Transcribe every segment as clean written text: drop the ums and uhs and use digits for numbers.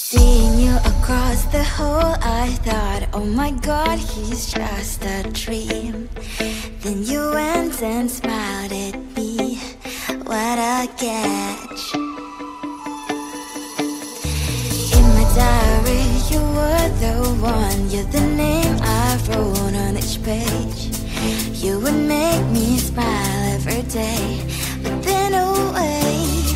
Seeing you across the hall, I thought, oh my god, he's just a dream. Then you went and smiled at me. What a catch. In my diary, you were the one. You're the name I wrote on each page. You would make me smile every day. But then, oh wait,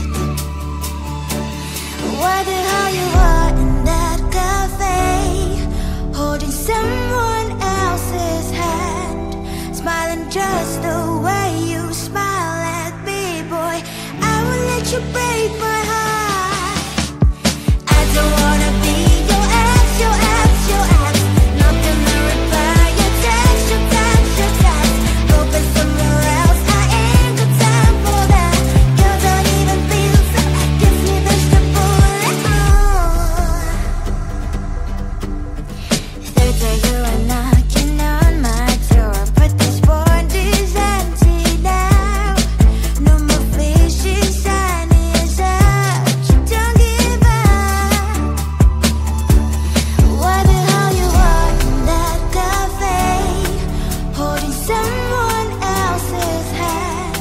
what the hell you are in that cafe, holding someone else's hand, smiling just the way you smile at me, boy. I will let you break my heart. I don't wanna be your ex, your ex, your ex. Not gonna reply your text, your text, your text. Open somewhere else, I ain't got time for that. You don't even feel so, gives me vegetable. Third day you are knocking on my door, but this board is empty now. No more fishy, sun is out. You don't give up. What the hell you are in that cafe, holding someone else's hand,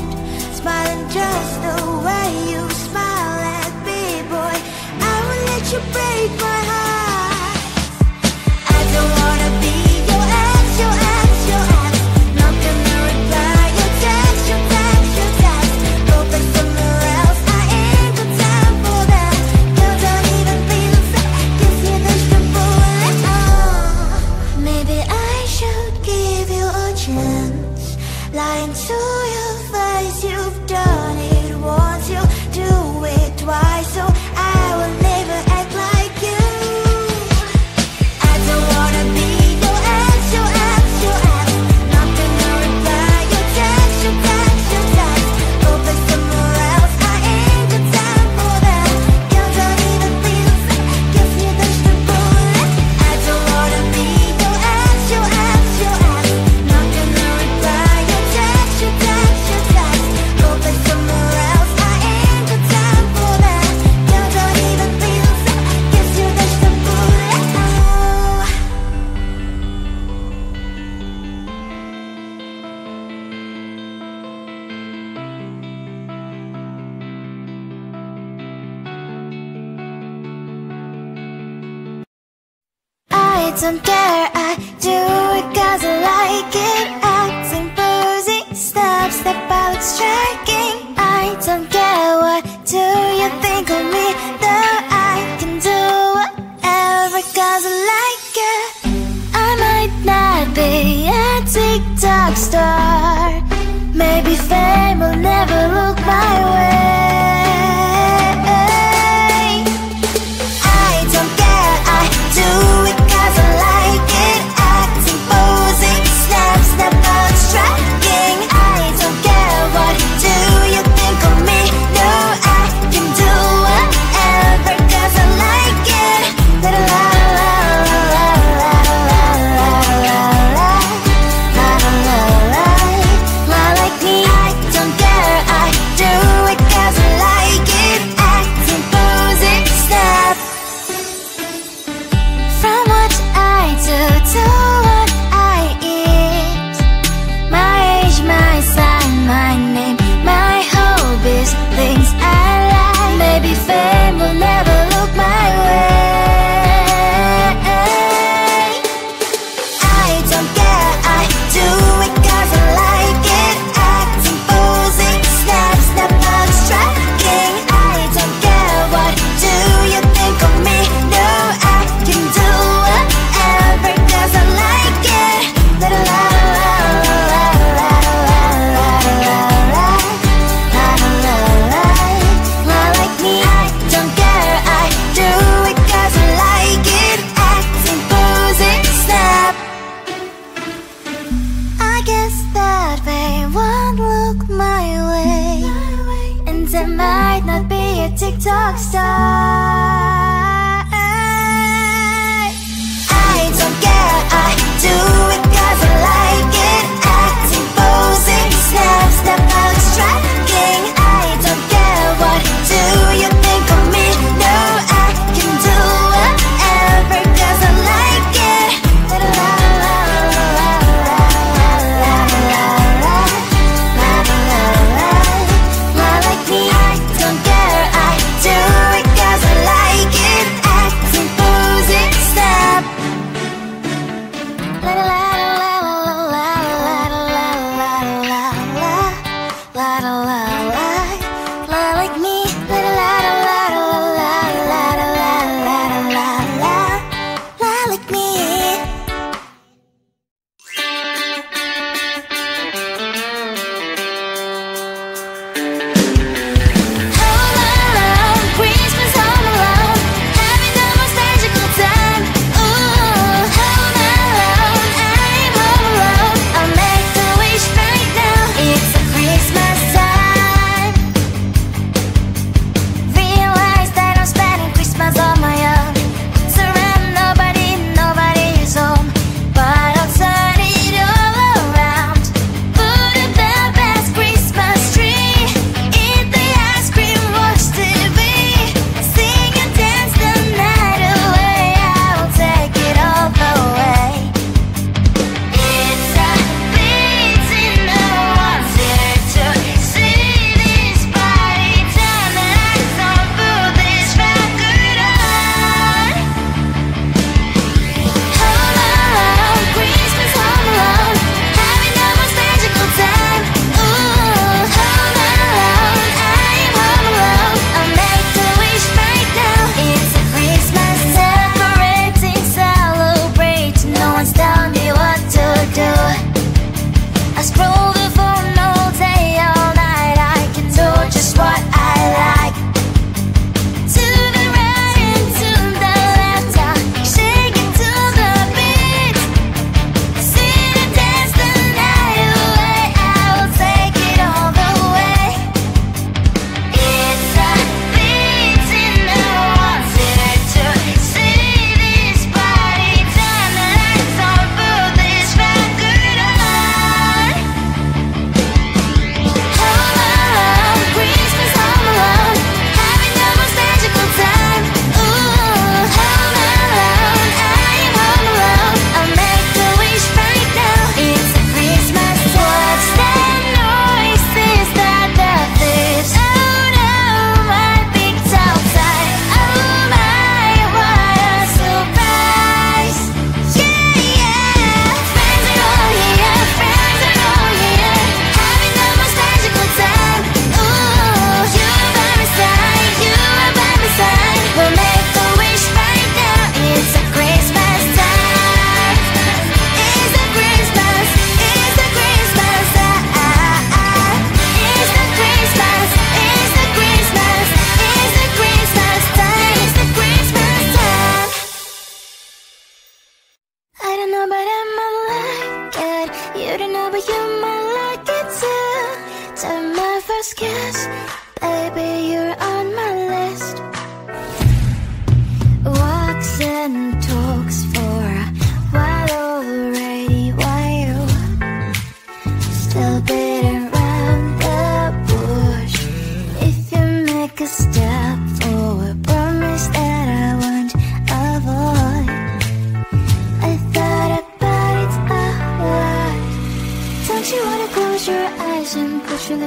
smiling just the way you smile at me, boy. I will let you break my heart. I don't wanna be your ex, your ex, your ex. Not gonna reply your text, your text, your text. Open somewhere else, I ain't got time for that. You don't even feel so, gives me vegetable. Maybe I should give you a chance. Lying to your face, you've done it once, you do it twice, so I will never act like you. I don't wanna be your ex, your ex, your ex. Not gonna reply your text, your text, your text. Open somewhere else, I ain't got time for that. You don't even feel so, gives me vegetable. I don't wanna be your ex, your ex, your ex. Not gonna reply your text, your text, your text. Open somewhere else, I ain't got time for that. You don't even feel so, gives you vegetable. I don't care, I do it 'cause I like it. Acting, posing, step out, striking. I don't care, what do you think of me? Though I can do whatever 'cause I like it. I might not be a TikTok star, maybe fame will never look my way. I don't care, I do it 'cause I like it. Acting, posing, step out, striking. I don't care, what do you think of me? No, I can do whatever 'cause I like it. La la la la la la la la la la la la la. Like me, I don't care, I do it 'cause I like it. Acting, posing, step. From what I do to what I eat, my age, my sign, my name, my hobbies, things I like. Maybe fame will never look my way. I don't care, I do it 'cause I like it. Acting, posing, step out, striking. I don't care, what do you think of me? No, I can do whatever 'cause I like it. La la la la la la la la la la. Like me, I don't care, I do it 'cause I like it. Acting, posing, step. I guess that fame won't look my way, and I might not be a TikTok star. I don't care, I do it 'cause I like it. Acting, posing, step out, striking. I don't care, what do you think of me? No, I can do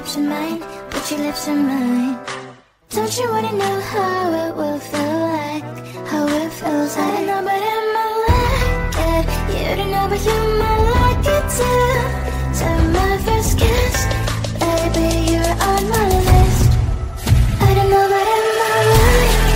lips are mine, but your lips are mine. Don't you wanna know how it will feel like, how it feels like? I don't know but I might like it. You don't know but you might like it too. So my first kiss, baby, you're on my list. I don't know but I might like it.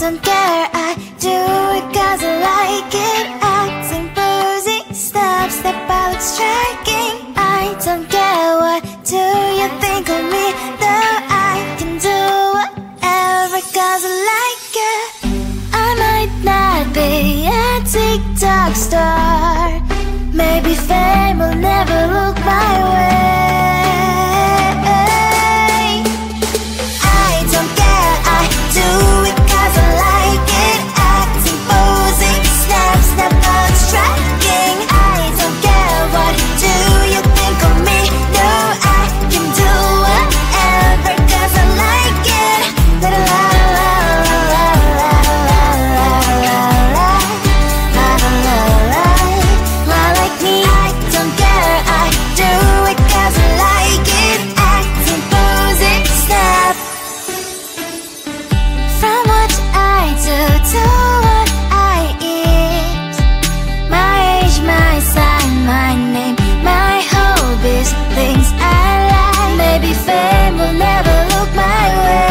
don't care, I do it cause I like it. Acting boozy, step out striking. I don't care, what do you think of me? Though I can do whatever cause I like it. I might not be a TikTok star, maybe fame will never look my way. to do what I eat. My age, my sign, my name, my hobbies, things I like. Maybe fame will never look my way.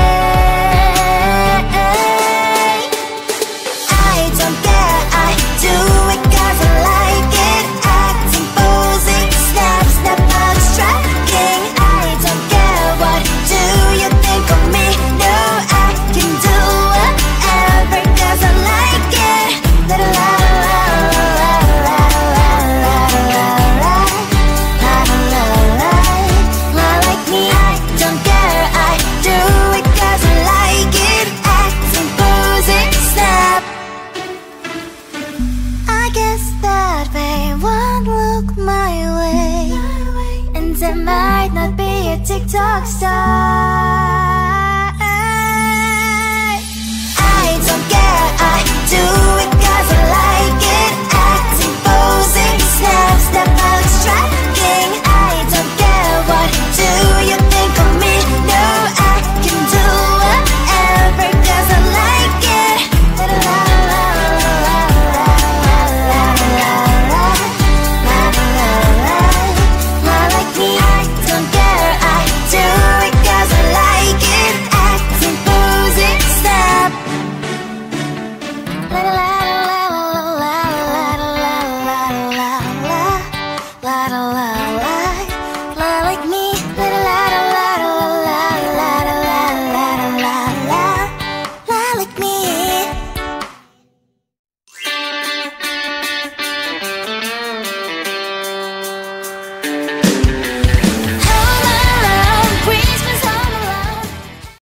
I don't care, I do it 'cause I like it. Acting, posing, snap, snap, out striking. I don't care, what do you think of me? No, I can do whatever 'cause I like it. La la la la la la la la la la la la. Like me, I don't care, I do it 'cause I like it. Acting, posing, snap. I guess that fame won't look my way, and I might not be a TikTok star.